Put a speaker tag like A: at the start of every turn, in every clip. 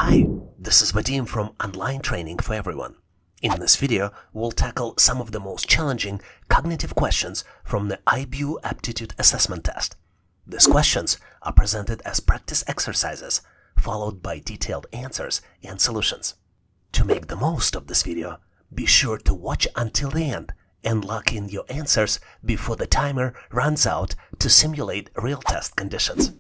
A: Hi, this is Vadim from Online Training for Everyone. In this video, we'll tackle some of the most challenging cognitive questions from the IBEW aptitude assessment test. These questions are presented as practice exercises, followed by detailed answers and solutions. To make the most of this video, be sure to watch until the end and lock in your answers before the timer runs out to simulate real test conditions.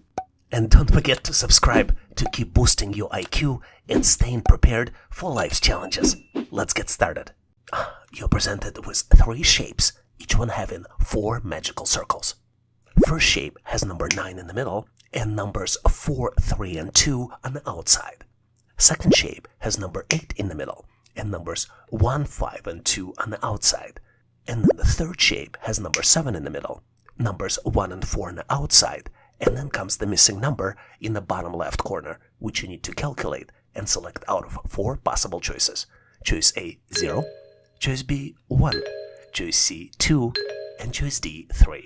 A: And don't forget to subscribe to keep boosting your IQ and staying prepared for life's challenges. Let's get started. You're presented with 3 shapes, each one having 4 magical circles. First shape has number 9 in the middle and numbers 4, 3, and 2 on the outside. Second shape has number 8 in the middle and numbers 1, 5, and 2 on the outside. And then the third shape has number 7 in the middle, numbers 1 and 4 on the outside, and then comes the missing number in the bottom left corner, which you need to calculate and select out of 4 possible choices. Choice A, 0, choice B, 1, choice C, 2, and choice D, 3.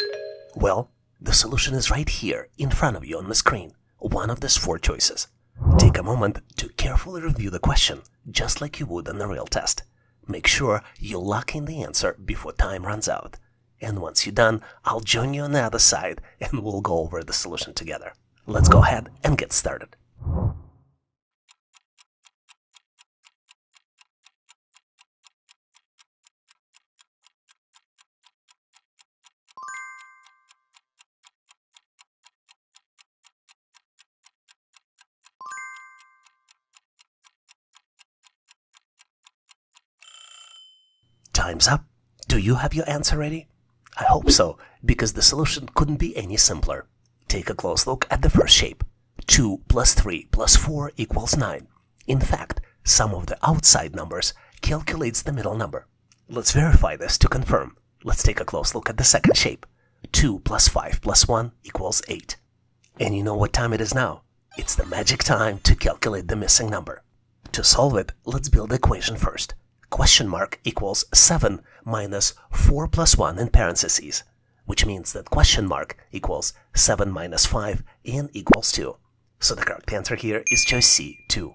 A: Well, the solution is right here in front of you on the screen, one of these 4 choices. Take a moment to carefully review the question, just like you would on the real test. Make sure you lock in the answer before time runs out. And once you're done, I'll join you on the other side and we'll go over the solution together. Let's go ahead and get started. Time's up. Do you have your answer ready? I hope so, because the solution couldn't be any simpler. Take a close look at the first shape. 2 plus 3 plus 4 equals 9. In fact, sum of the outside numbers calculates the middle number. Let's verify this to confirm. Let's take a close look at the second shape. 2 plus 5 plus 1 equals 8. And you know what time it is now? It's the magic time to calculate the missing number. To solve it, let's build the equation first. Question mark equals 7 minus 4 plus 1 in parentheses, which means that question mark equals 7 minus 5 and equals 2. So the correct answer here is choice C, 2.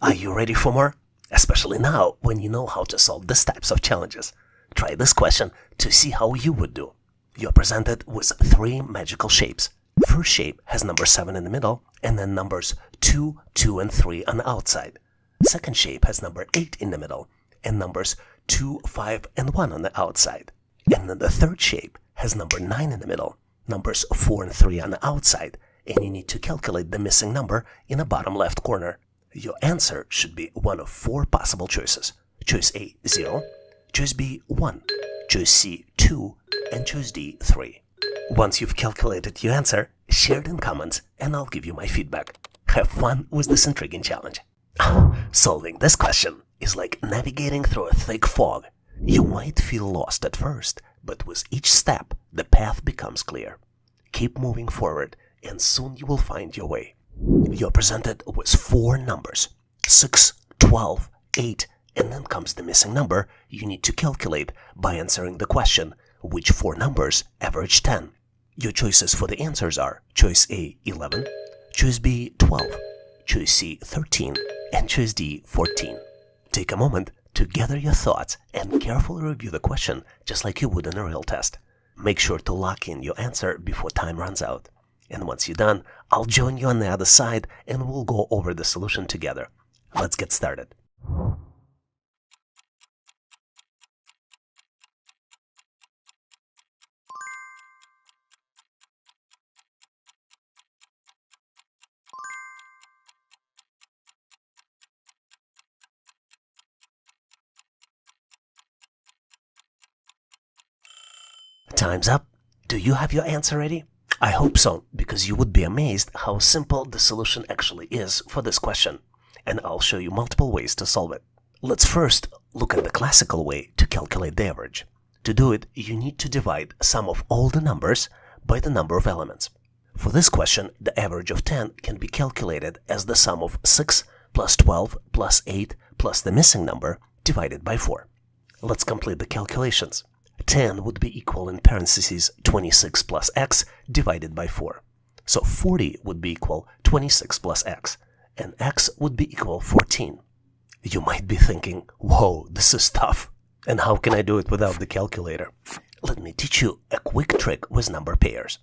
A: Are you ready for more? Especially now when you know how to solve these types of challenges. Try this question to see how you would do. You're presented with 3 magical shapes. First shape has number 7 in the middle and then numbers 2, 2, and 3 on the outside. Second shape has number 8 in the middle and numbers 2, 5, and 1 on the outside. And then the third shape has number 9 in the middle, numbers 4 and 3 on the outside, and you need to calculate the missing number in the bottom left corner. Your answer should be one of 4 possible choices. Choice A, 0, choice B, 1, choice C, 2, and choice D, 3. Once you've calculated your answer, share it in comments and I'll give you my feedback. Have fun with this intriguing challenge. Solving this question is like navigating through a thick fog. You might feel lost at first, but with each step, the path becomes clear. Keep moving forward, and soon you will find your way. You're presented with 4 numbers, 6, 12, 8, and then comes the missing number you need to calculate by answering the question, which 4 numbers average 10. Your choices for the answers are choice A, 11, choice B, 12, choice C, 13, and choice D, 14. Take a moment to gather your thoughts and carefully review the question just like you would in a real test. Make sure to lock in your answer before time runs out. And once you're done, I'll join you on the other side and we'll go over the solution together. Let's get started. Time's up. Do you have your answer ready? I hope so, because you would be amazed how simple the solution actually is for this question. And I'll show you multiple ways to solve it. Let's first look at the classical way to calculate the average. To do it, you need to divide sum of all the numbers by the number of elements. For this question, the average of 10 can be calculated as the sum of 6 plus 12 plus 8 plus the missing number divided by 4. Let's complete the calculations. 10 would be equal in parentheses 26 plus x divided by 4. So 40 would be equal 26 plus x. and x would be equal 14. You might be thinking, whoa, this is tough. And how can I do it without the calculator? Let me teach you a quick trick with number pairs.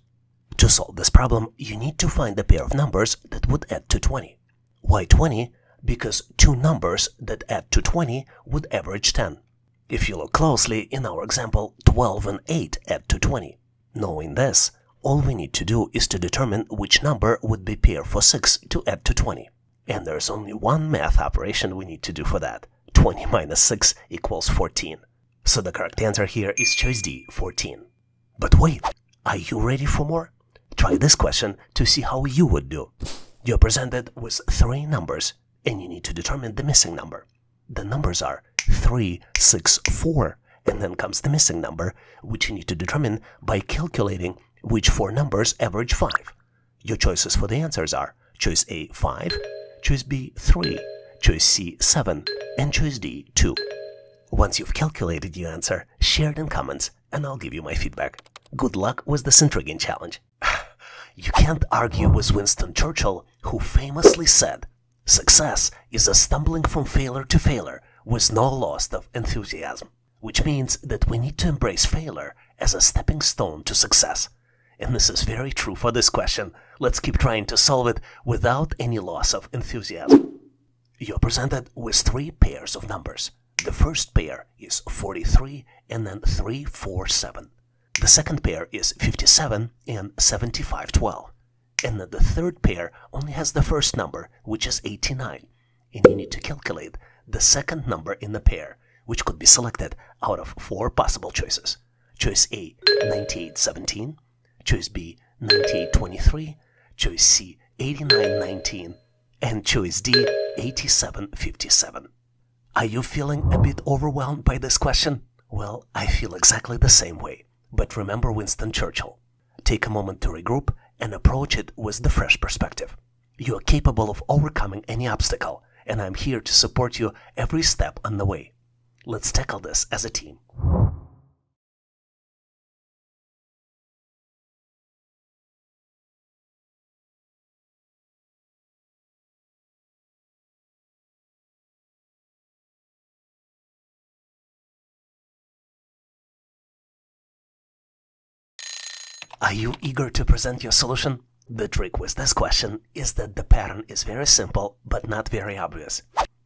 A: To solve this problem, you need to find a pair of numbers that would add to 20. Why 20? Because two numbers that add to 20 would average 10. If you look closely, in our example, 12 and 8 add to 20. Knowing this, all we need to do is to determine which number would be pair for 6 to add to 20. And there's only one math operation we need to do for that. 20 minus 6 equals 14. So the correct answer here is choice D, 14. But wait, are you ready for more? Try this question to see how you would do. You're presented with three numbers, and you need to determine the missing number. The numbers are 3, 6, 4, and then comes the missing number, which you need to determine by calculating which four numbers average 5. Your choices for the answers are choice A, 5, choice B, 3, choice C, 7, and choice D, 2. Once you've calculated your answer, share it in comments, and I'll give you my feedback. Good luck with this intriguing challenge. You can't argue with Winston Churchill, who famously said, "Success is a stumbling from failure to failure with no loss of enthusiasm," which means that we need to embrace failure as a stepping stone to success. And this is very true for this question. Let's keep trying to solve it without any loss of enthusiasm. You're presented with three pairs of numbers. The first pair is 43 and then 3, 4, 7. The second pair is 57 and 75, 12. And then the third pair only has the first number, which is 89. And you need to calculate the second number in the pair, which could be selected out of four possible choices. Choice A, 98, 17. Choice B, 98, 23. Choice C, 89, 19. And choice D, 87, 57. Are you feeling a bit overwhelmed by this question? Well, I feel exactly the same way. But remember Winston Churchill. Take a moment to regroup and approach it with the fresh perspective. You are capable of overcoming any obstacle, and I'm here to support you every step on the way. Let's tackle this as a team. Are you eager to present your solution? The trick with this question is that the pattern is very simple but not very obvious.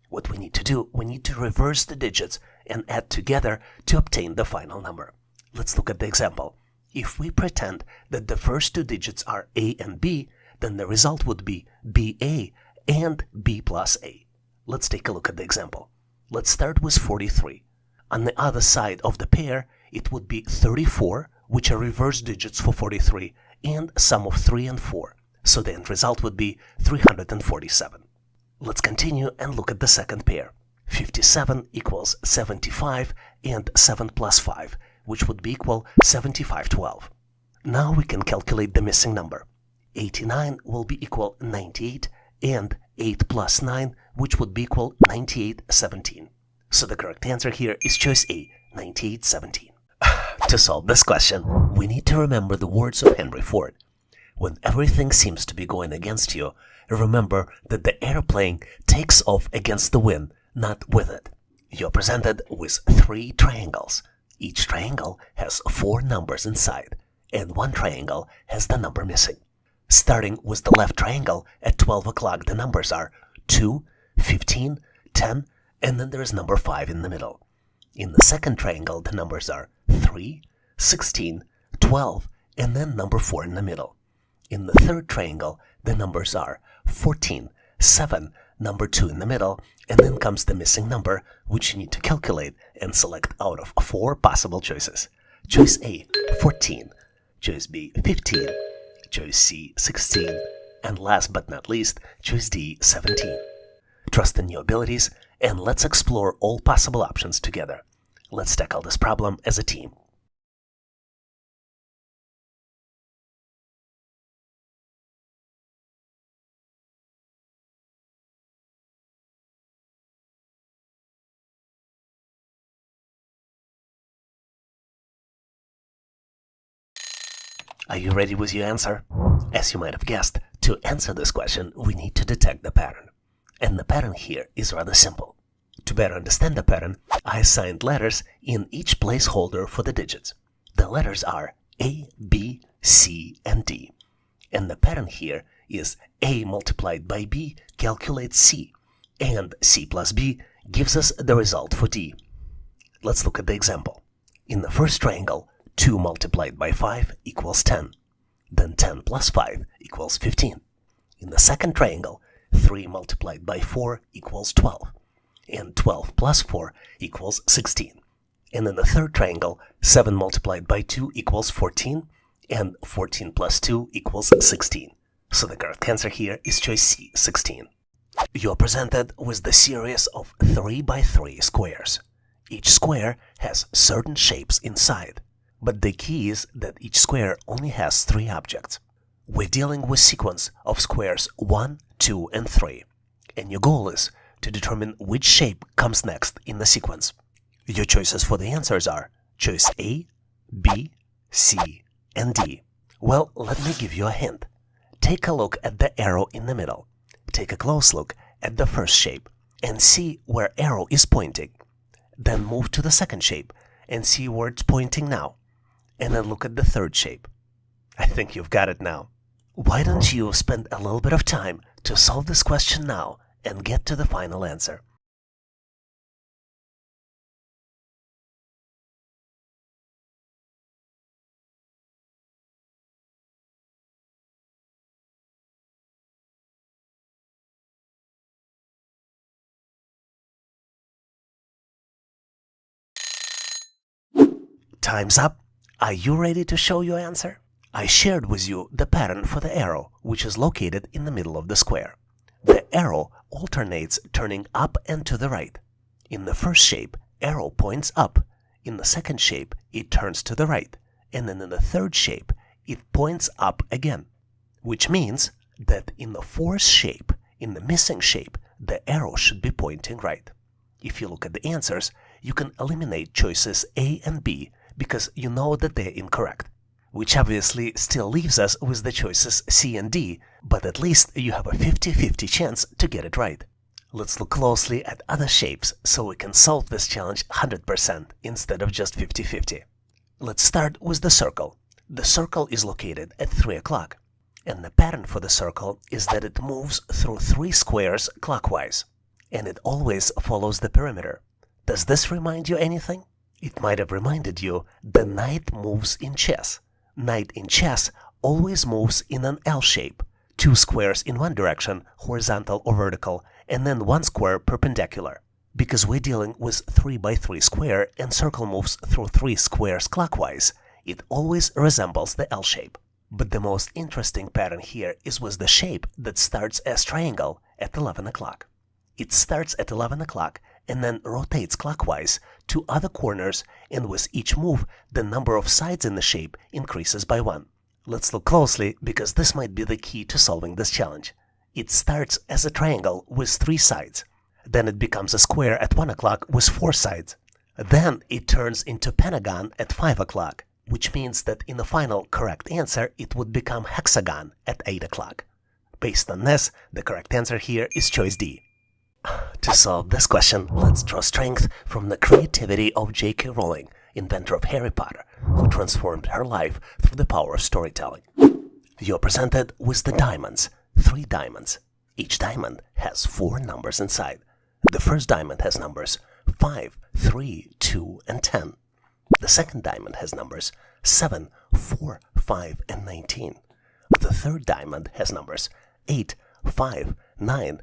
A: What we need to do, we need to reverse the digits and add together to obtain the final number. Let's look at the example. If we pretend that the first two digits are A and B, then the result would be BA and B plus A. Let's take a look at the example. Let's start with 43. On the other side of the pair, it would be 34, which are reverse digits for 43, and sum of 3 and 4. So the end result would be 347. Let's continue and look at the second pair. 57 equals 75 and 7 plus 5, which would be equal 75, 12. Now we can calculate the missing number. 89 will be equal 98 and 8 plus 9, which would be equal 98, 17. So the correct answer here is choice A, 98, 17. To solve this question, we need to remember the words of Henry Ford. When everything seems to be going against you, remember that the airplane takes off against the wind, not with it. You're presented with three triangles. Each triangle has four numbers inside, and one triangle has the number missing. Starting with the left triangle, at 12 o'clock the numbers are 2, 15, 10, and then there is number 5 in the middle. In the second triangle, the numbers are 3, 16, 12, and then number 4 in the middle. In the third triangle, the numbers are 14, 7, number 2 in the middle, and then comes the missing number, which you need to calculate and select out of four possible choices. Choice A, 14, choice B, 15, choice C, 16, and last but not least, choice D, 17. Trust in your abilities, and let's explore all possible options together. Let's tackle this problem as a team. Are you ready with your answer? As you might have guessed, to answer this question, we need to detect the pattern. And the pattern here is rather simple. To better understand the pattern, I assigned letters in each placeholder for the digits. The letters are A, B, C, and D. And the pattern here is A multiplied by B calculates C, and C plus B gives us the result for D. Let's look at the example. In the first triangle, 2 multiplied by 5 equals 10. Then 10 plus 5 equals 15. In the second triangle, 3 multiplied by 4 equals 12. And 12 plus 4 equals 16. And in the third triangle, 7 multiplied by 2 equals 14. And 14 plus 2 equals 16. So the correct answer here is choice C, 16. You are presented with the series of 3 by 3 squares. Each square has certain shapes inside, but the key is that each square only has 3 objects. We're dealing with sequence of squares 1, 2, and 3, and your goal is to determine which shape comes next in the sequence. Your choices for the answers are choice A, B, C, and D. Well, let me give you a hint. Take a look at the arrow in the middle. Take a close look at the first shape and see where arrow is pointing. Then move to the second shape and see where it's pointing now. And then look at the third shape. I think you've got it now. Why don't you spend a little bit of time to solve this question now and get to the final answer? Time's up. Are you ready to show your answer? I shared with you the pattern for the arrow, which is located in the middle of the square. The arrow alternates turning up and to the right. In the first shape, arrow points up. In the second shape, it turns to the right. And then in the third shape, it points up again. Which means that in the fourth shape, in the missing shape, the arrow should be pointing right. If you look at the answers, you can eliminate choices A and B because you know that they're incorrect, which obviously still leaves us with the choices C and D, but at least you have a 50-50 chance to get it right. Let's look closely at other shapes so we can solve this challenge 100% instead of just 50-50. Let's start with the circle. The circle is located at 3 o'clock, and the pattern for the circle is that it moves through 3 squares clockwise, and it always follows the perimeter. Does this remind you anything? It might have reminded you the knight moves in chess. Knight in chess always moves in an L shape, 2 squares in one direction, horizontal or vertical, and then 1 square perpendicular. Because we're dealing with 3 by 3 square and circle moves through 3 squares clockwise, it always resembles the L shape. But the most interesting pattern here is with the shape that starts as triangle at 11 o'clock. It starts at 11 o'clock and then rotates clockwise to other corners, and with each move, the number of sides in the shape increases by 1. Let's look closely because this might be the key to solving this challenge. It starts as a triangle with 3 sides. Then it becomes a square at 1 o'clock with 4 sides. Then it turns into pentagon at 5 o'clock, which means that in the final correct answer, it would become hexagon at 8 o'clock. Based on this, the correct answer here is choice D. To solve this question, let's draw strength from the creativity of J.K. Rowling, inventor of Harry Potter, who transformed her life through the power of storytelling. You're presented with the diamonds, 3 diamonds. Each diamond has 4 numbers inside. The first diamond has numbers 5, 3, 2, and 10. The second diamond has numbers 7, 4, 5, and 19. The third diamond has numbers 8, 5, 9,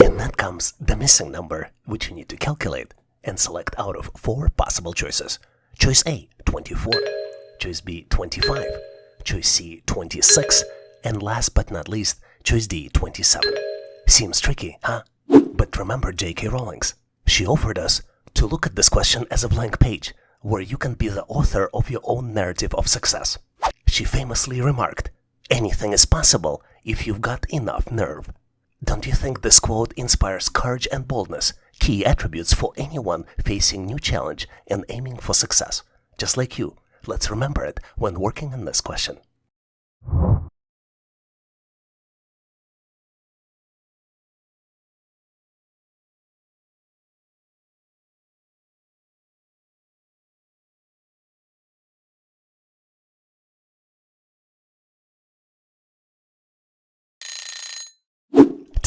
A: and then comes the missing number, which you need to calculate and select out of 4 possible choices. Choice A, 24. Choice B, 25. Choice C, 26. And last but not least, choice D, 27. Seems tricky, huh? But remember J.K. Rowling's. She offered us to look at this question as a blank page, where you can be the author of your own narrative of success. She famously remarked, "Anything is possible if you've got enough nerve." Don't you think this quote inspires courage and boldness, key attributes for anyone facing new challenge and aiming for success? Just like you, let's remember it when working on this question.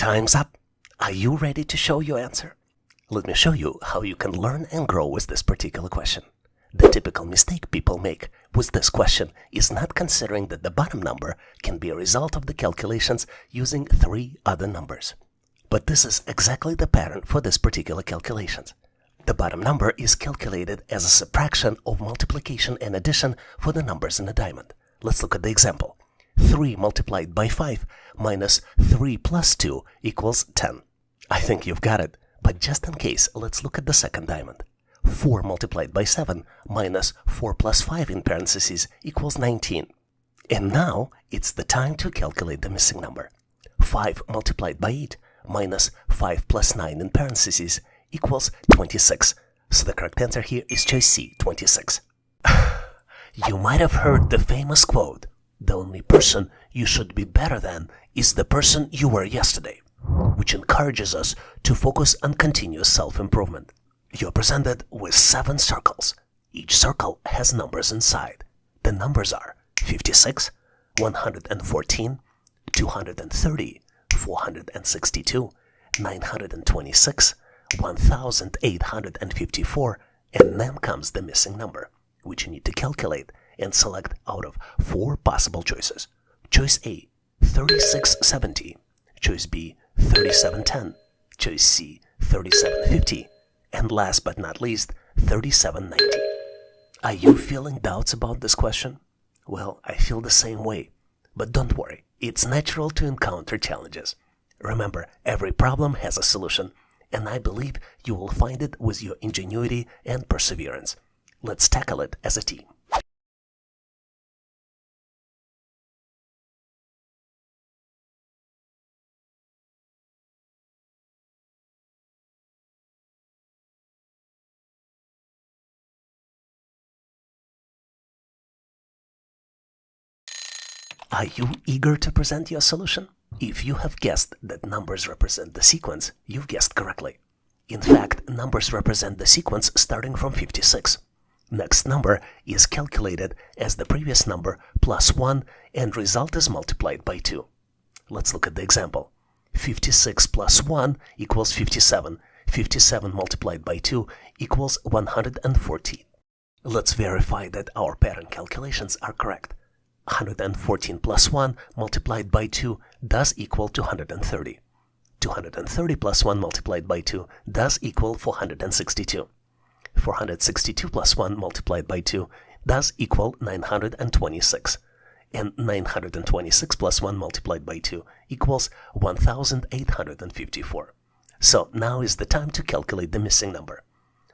A: Time's up. Are you ready to show your answer? Let me show you how you can learn and grow with this particular question. The typical mistake people make with this question is not considering that the bottom number can be a result of the calculations using 3 other numbers. But this is exactly the pattern for this particular calculations. The bottom number is calculated as a subtraction of multiplication and addition for the numbers in a diamond. Let's look at the example. 3 multiplied by 5 minus 3 plus 2 equals 10. I think you've got it, but just in case, let's look at the second diamond. 4 multiplied by 7 minus 4 plus 5 in parentheses equals 19. And now it's the time to calculate the missing number. 5 multiplied by 8 minus 5 plus 9 in parentheses equals 26. So the correct answer here is choice C, 26. You might have heard the famous quote, "The only person you should be better than is the person you were yesterday," which encourages us to focus on continuous self-improvement. You're presented with 7 circles. Each circle has numbers inside. The numbers are 56, 114, 230, 462, 926, 1854, and then comes the missing number, which you need to calculate and select out of 4 possible choices. Choice A, 3670. Choice B, 3710. Choice C, 3750. And last but not least, 3790. Are you feeling doubts about this question? Well, I feel the same way. But don't worry, it's natural to encounter challenges. Remember, every problem has a solution, and I believe you will find it with your ingenuity and perseverance. Let's tackle it as a team. Are you eager to present your solution? If you have guessed that numbers represent the sequence, you've guessed correctly. In fact, numbers represent the sequence starting from 56. Next number is calculated as the previous number plus 1 and result is multiplied by 2. Let's look at the example. 56 plus 1 equals 57. 57 multiplied by 2 equals 114. Let's verify that our pattern calculations are correct. 114 plus 1 multiplied by 2 does equal 230. 230 plus 1 multiplied by 2 does equal 462. 462 plus 1 multiplied by 2 does equal 926. And 926 plus 1 multiplied by 2 equals 1854. So now is the time to calculate the missing number.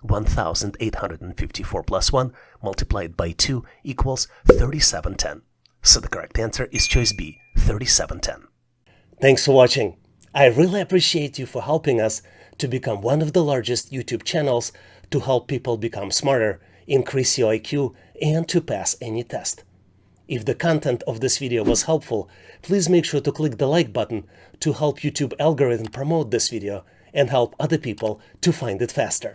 A: 1854 plus 1 multiplied by 2 equals 3710. So the correct answer is choice B, 3710. Thanks for watching. I really appreciate you for helping us to become one of the largest YouTube channels to help people become smarter, increase your IQ, and to pass any test. If the content of this video was helpful, please make sure to click the like button to help YouTube algorithm promote this video and help other people to find it faster.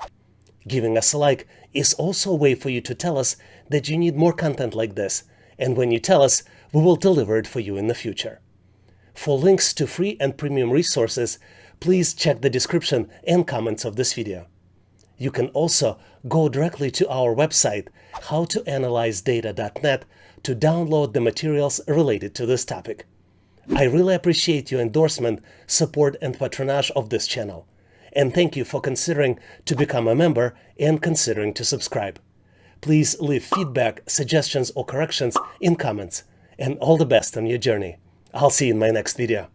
A: Giving us a like is also a way for you to tell us that you need more content like this, and when you tell us, we will deliver it for you in the future. For links to free and premium resources, please check the description and comments of this video. You can also go directly to our website, howtoanalyzedata.net, to download the materials related to this topic. I really appreciate your endorsement, support, and patronage of this channel. And thank you for considering to become a member and considering to subscribe. Please leave feedback, suggestions, or corrections in comments. And all the best on your journey. I'll see you in my next video.